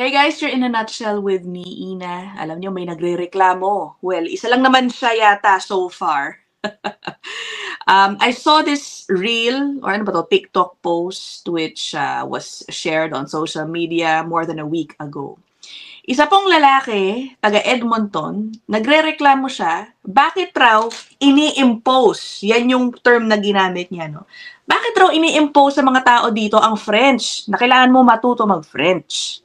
Hey guys, you're in a nutshell with me, Ina. Alam nyo, may nagre-reklamo. Well, isa lang naman siya yata so far. I saw this reel, or ano ba to, TikTok post, which was shared on social media more than a week ago. Isa pong lalaki, taga Edmonton, nagre-reklamo siya, bakit raw ini-impose, yan yung term na ginamit niya, no? Bakit raw ini-impose sa mga tao dito ang French, na kailangan mo matuto mag-French?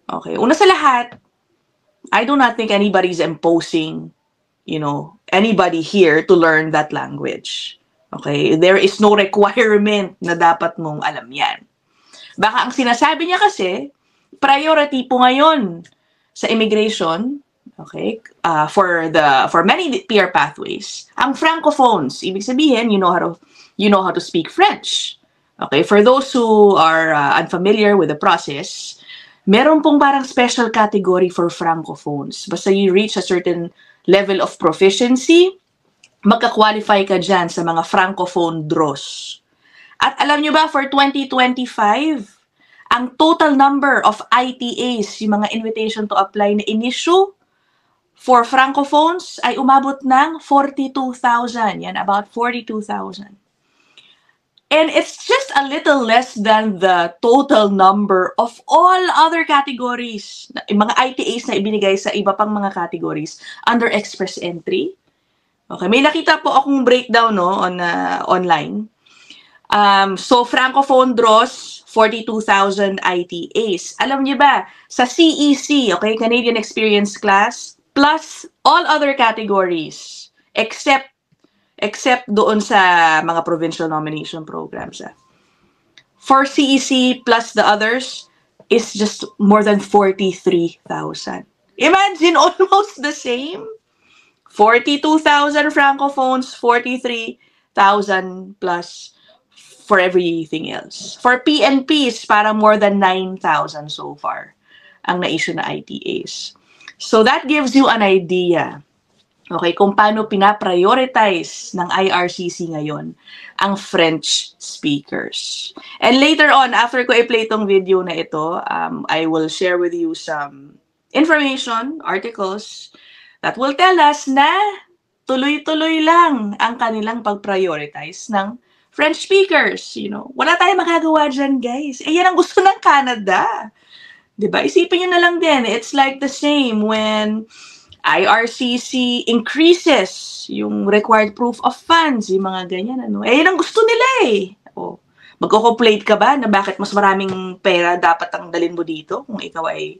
Okay, una sa lahat, I do not think anybody's imposing, anybody here to learn that language. Okay, there is no requirement na dapat mong alam yan. Baka ang sinasabi niya kasi, priority po ngayon sa immigration, okay, for many PR pathways, ang francophones, ibig sabihin, you know how to speak French. Okay, for those who are unfamiliar with the process, meron pong parang special category for francophones. Basta you reach a certain level of proficiency, magka-qualify ka dyan sa mga francophone draws. At alam nyo ba, for 2025, ang total number of ITAs, yung mga invitation to apply na in-issue for francophones ay umabot ng 42,000. Yan, about 42,000. And it's just a little less than the total number of all other categories, mga ITAs na ibinigay sa iba pang mga categories under express entry. Okay, may nakita po akong breakdown online. So francophone draws 42,000 ITAs. Alam niyo ba, sa CEC, okay, Canadian Experience Class, plus all other categories except doon sa mga provincial nomination programs. For CEC plus the others is just more than 43,000. Imagine, almost the same. 42,000 francophones, 43,000 plus for everything else. For PNPs, parang more than 9,000 so far ang na-issue na ITAs. So that gives you an idea, okay, kung paano pinaprioritize ng IRCC ngayon ang French speakers. And later on, after ko i-play itong video na ito, I will share with you some information, articles, that will tell us na tuloy-tuloy lang ang kanilang pag-prioritize ng French speakers. Wala tayong magagawa dyan, guys. Yan ang gusto ng Canada. Diba? Isipin nyo na lang din. It's like the same when IRCC increases yung required proof of funds, yung mga ganyan. Yan ang gusto nila eh. Magko-complain ka ba na bakit mas maraming pera dapat ang dalhin mo dito kung ikaw ay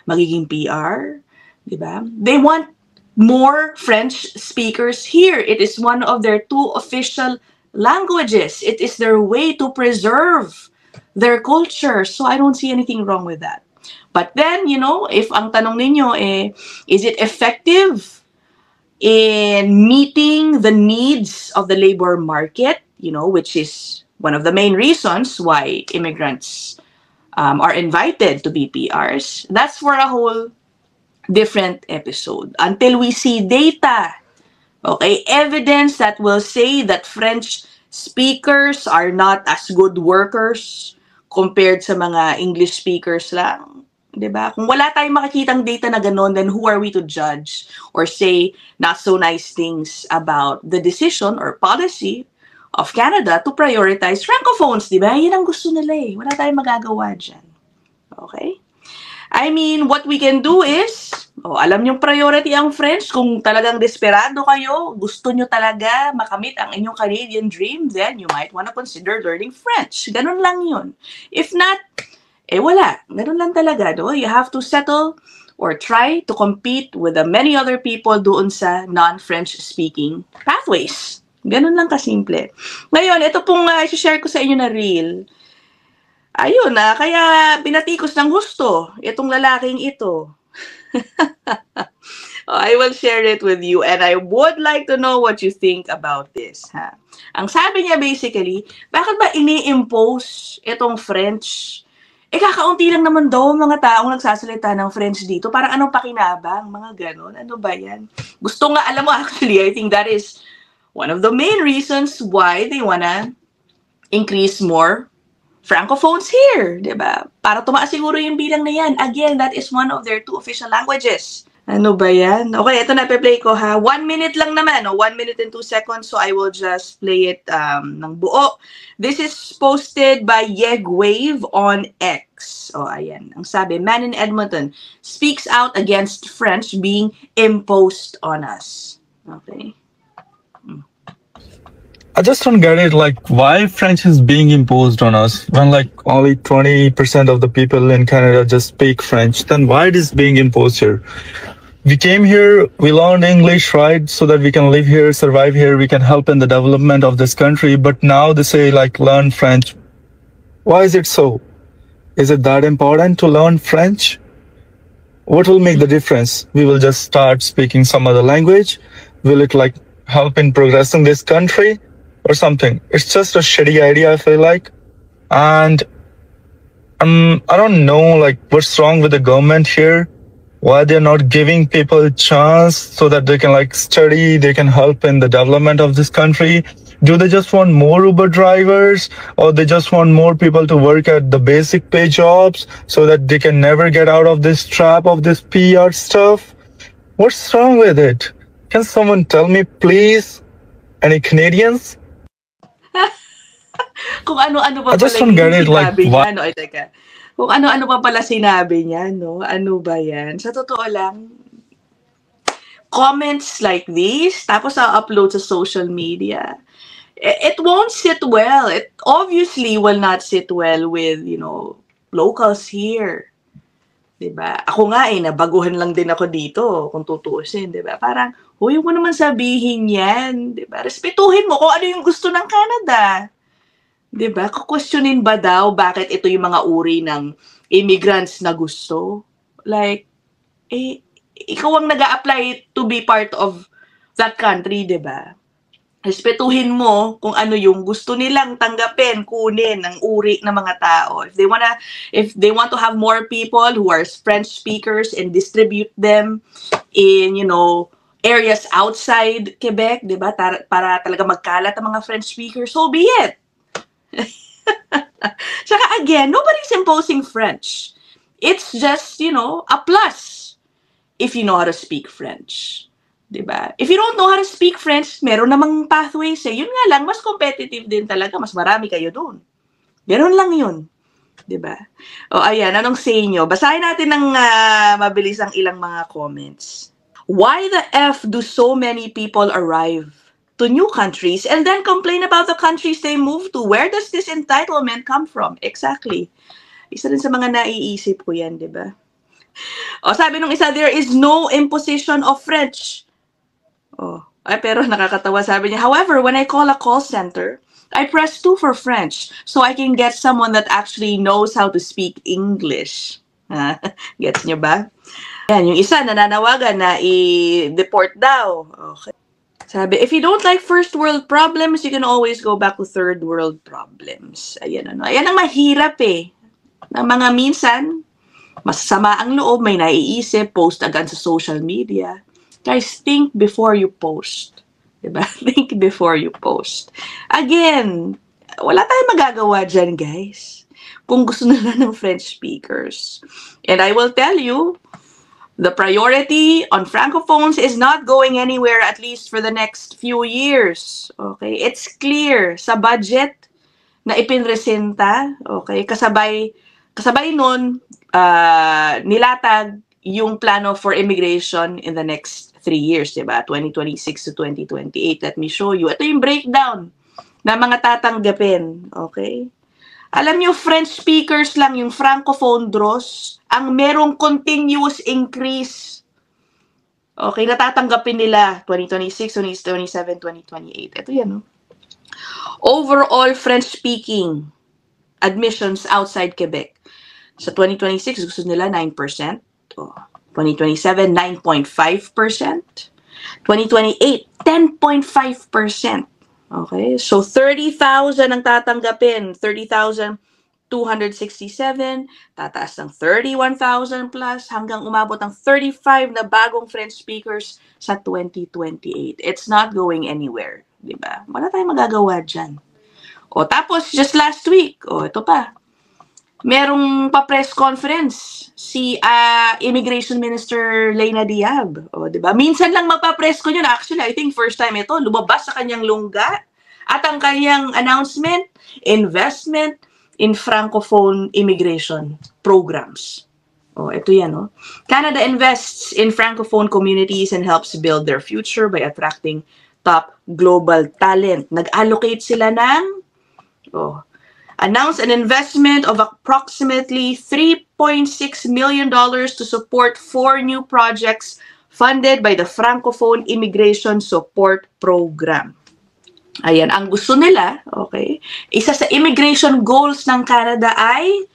magiging PR? Diba? They want more French speakers here. It is one of their 2 official languages. It is their way to preserve their culture. So I don't see anything wrong with that. But then, if ang tanong ninyo is it effective in meeting the needs of the labor market, which is one of the main reasons why immigrants are invited to be PRs, that's for a whole different episode. Until we see data, okay, evidence that will say that French speakers are not as good workers compared sa mga English speakers lang. Diba? Kung wala tayong makikitang data na gano'n, then who are we to judge or say not so nice things about the decision or policy of Canada to prioritize francophones, diba? Yan ang gusto nila eh. Wala tayong magagawa dyan. Okay? I mean, what we can do is, alam niyong priority ang French. Kung talagang desperado kayo, gusto niyo talaga makamit ang inyong Canadian dream, then you might want to consider learning French. Ganun lang yun. If not, wala. Ganun lang talaga, no? You have to settle or try to compete with the many other people doon sa non-French speaking pathways. Ganun lang kasimple. Ngayon, ito pong i-share ko sa inyo na reel. Ayun kaya binatikos ng gusto itong lalaking ito. I will share it with you and I would like to know what you think about this. Ang sabi niya basically, bakit ba ini-impose itong French? Kakaunti lang naman daw mga taong nagsasalita ng French dito. Parang anong pakinabang? Mga ganon. Ano ba yan? Gusto nga, alam mo actually, I think that is one of the main reasons why they wanna increase more Francophones here, di ba? Para tumaas siguro yung bilang na yan. Again, that is one of their 2 official languages. Ano ba yan? Okay, ito na, pe-play ko ha. 1 minute lang naman, 1 minute and 2 seconds, so I will just play it ng buo. This is posted by Yegwave on X. Ayan. Ang sabi, man in Edmonton speaks out against French being imposed on us. Okay. I just don't get it, like, why French is being imposed on us when, like, only 20% of the people in Canada just speak French. Then why it is being imposed here? We came here, we learned English, right, so that we can live here, survive here, we can help in the development of this country. But now they say, like, learn French. Why is it so? Is it that important to learn French? What will make the difference? We will just start speaking some other language? Will it, like, help in progressing this country or something? It's just a shitty idea, I feel like. And I don't know, like, what's wrong with the government here. Why they're not giving people a chance so that they can, like, study, they can help in the development of this country. Do they just want more Uber drivers, or they just want more people to work at the basic pay jobs so that they can never get out of this trap of this PR stuff? What's wrong with it? Can someone tell me, please? Any Canadians? Kung ano-ano pa I just pala don't get yung it, like, sinabi why? niya, no? Ay, teka. Kung ano-ano pa pala sinabi niya, no? Ano ba yan? Sa totoo lang, comments like this, tapos upload sa social media, it won't sit well. It obviously will not sit well with, locals here. Diba? Ako nga nabaguhan lang din ako dito, kung tutuusin, diba? Parang, huwag mo naman sabihin yan, diba? Respetuhin mo kung ano yung gusto ng Canada. Diba? Kukwestiyonin ba daw bakit ito yung mga uri ng immigrants na gusto? Like, ikaw ang nag-a-apply to be part of that country, diba? Respetuhin mo kung ano yung gusto nilang tanggapin, kunin ng uri ng mga tao. If they want to have more people who are French speakers and distribute them in, areas outside Quebec, 'di ba? Para talaga magkalat ang mga French speakers, so be it. Tsaka again, nobody's imposing French. It's just, a plus if you know how to speak French. Diba? If you don't know how to speak French, meron namang pathways eh. Yun nga lang, mas competitive din talaga. Mas marami kayo doon. Ganon lang yun. Diba? Ayan, anong say nyo? Basahin natin ng mabilis ang ilang mga comments. Why the F do so many people arrive to new countries and then complain about the countries they move to? Where does this entitlement come from? Exactly. Isa rin sa mga naiisip ko yan, diba? Sabi nung isa, there is no imposition of French. Pero nakakatawa, sabi niya, however, when I call a call center, I press 2 for French so I can get someone that actually knows how to speak English. Gets niyo ba? Yan, yung isa nananawagan na i-deport daw. Okay. Sabi, if you don't like first world problems, you can always go back to third world problems. Ayan ang mahirap eh. Na mga minsan, masasama ang loob, may naiisip, post agad sa social media. Guys, think before you post. Diba? Think before you post. Again, wala tayong magagawa dyan, guys. Kung gusto nila ng French speakers. And I will tell you, the priority on Francophones is not going anywhere, at least for the next few years. Okay? It's clear sa budget na ipinresenta. Okay? Kasabay nun, nilatag yung plano for immigration in the next 3 years, diba? 2026 to 2028. Let me show you. Ito yung breakdown na mga tatanggapin. Okay? Alam nyo, French speakers lang, yung Francophone draws, ang merong continuous increase. Okay, natatanggapin nila 2026, 2027, 2028. Ito yan, no? Overall French-speaking admissions outside Quebec. Sa 2026, gusto nila 9%. 2027, 9.5%. 2028, 10.5%. Okay? So, 30,000 ang tatanggapin. 30,267. Tataas ng 31,000 plus hanggang umabot ng 35 na bagong French speakers sa 2028. It's not going anywhere. Diba? Wala tayong magagawa dyan. O tapos, just last week, ito pa, merong pa-press conference si Immigration Minister Leyna Diab. O, di ba? Minsan lang magpa-press ko yun. Actually, I think first time ito, lumabas sa kanyang lungga. At ang kanyang announcement, investment in Francophone immigration programs. Ito yan, Canada invests in Francophone communities and helps build their future by attracting top global talent. Nag-allocate sila ng, announce an investment of approximately $3.6 million to support 4 new projects funded by the Francophone Immigration Support Program. Ayan, ang gusto nila, isa sa immigration goals ng Canada ay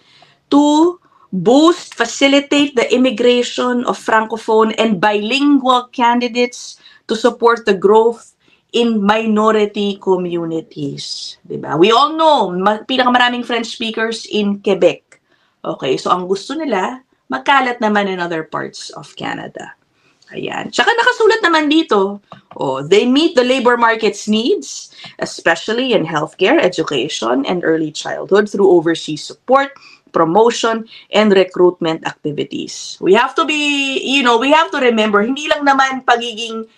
to boost, facilitate the immigration of Francophone and bilingual candidates to support the growth in minority communities. Diba? We all know, pinakamaraming French speakers in Quebec. So ang gusto nila, magkalat naman in other parts of Canada. Ayan. Tsaka nakasulat naman dito, they meet the labor market's needs, especially in healthcare, education, and early childhood through overseas support, promotion, and recruitment activities. We have to be, we have to remember, hindi lang naman pagiging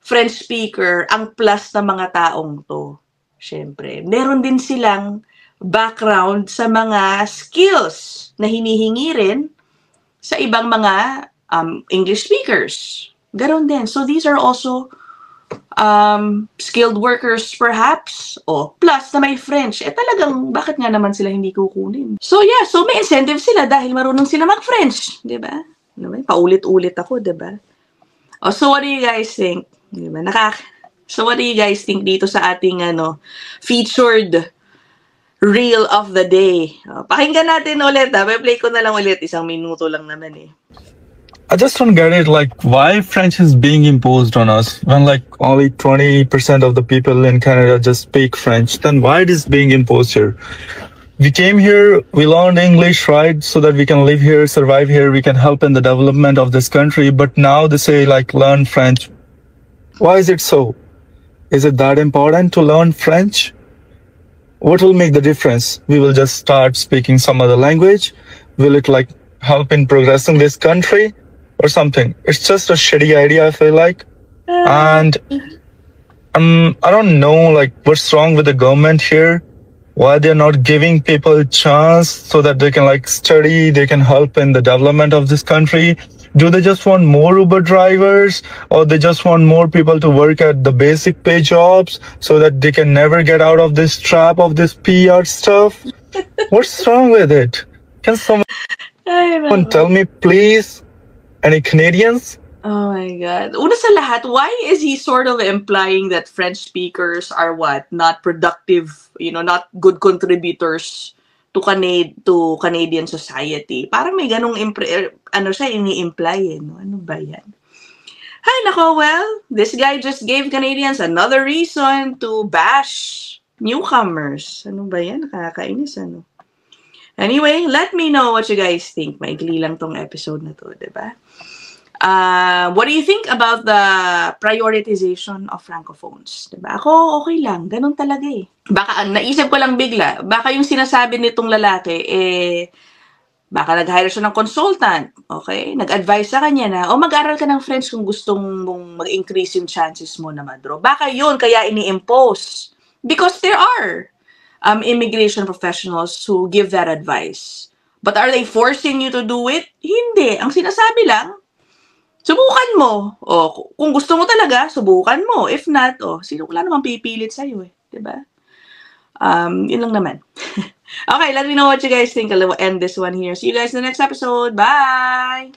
French speaker ang plus ng mga taong to. Siyempre, meron din silang background sa mga skills na hinihingi rin sa ibang mga English speakers. Ganon din. So these are also skilled workers perhaps, plus na may French, talagang bakit nga naman sila hindi kukunin? So yeah, so may incentive sila dahil marunong sila mag-French, di ba? Paulit-ulit ako, di ba? So what do you guys think? Di ba? So what do you guys think dito sa ating featured reel of the day? Pakinggan natin ulit, play ko na lang ulit, 1 minuto lang naman I just don't get it, why French is being imposed on us when only 20% of the people in Canada just speak French. Then why it is being imposed here? We came here, we learned English, right? So that we can live here, survive here, we can help in the development of this country. But now they say learn French. Why is it so? Is it that important to learn French? What will make the difference? We will just start speaking some other language. Will it help in progressing this country? Or something. It's just a shitty idea, I feel like. And I don't know what's wrong with the government here. Why they're not giving people a chance so that they can study, they can help in the development of this country. Do they just want more Uber drivers, or they just want more people to work at the basic pay jobs so that they can never get out of this trap of this PR stuff? What's wrong with it? Can someone tell me, please? Any Canadians? Oh my God. Una sa lahat, why is he sort of implying that French speakers are not productive, not good contributors to Canadian society? Parang may ganong ini-imply Ano ba yan? Hay nako, well, this guy just gave Canadians another reason to bash newcomers. Ano ba yan? Nakakainis, Anyway, let me know what you guys think. Maikli lang tong episode na to, diba? What do you think about the prioritization of Francophones? Diba? Ako, okay lang. Ganun talaga Baka, naisip ko lang bigla, baka yung sinasabi nitong lalaki, baka nag-hire siya ng consultant, okay? Nag-advise sa kanya na, mag-aral ka ng French kung gustong mong mag-increase yung chances mo na madro. Baka yun, kaya ini-impose. Because there are immigration professionals who give that advice. But are they forcing you to do it? Hindi. Ang sinasabi lang, subukan mo. Kung gusto mo talaga, subukan mo. If not, wala namang pipilit sa'yo Diba? Yun lang naman. Okay, let me know what you guys think. I'll end this one here. See you guys in the next episode. Bye!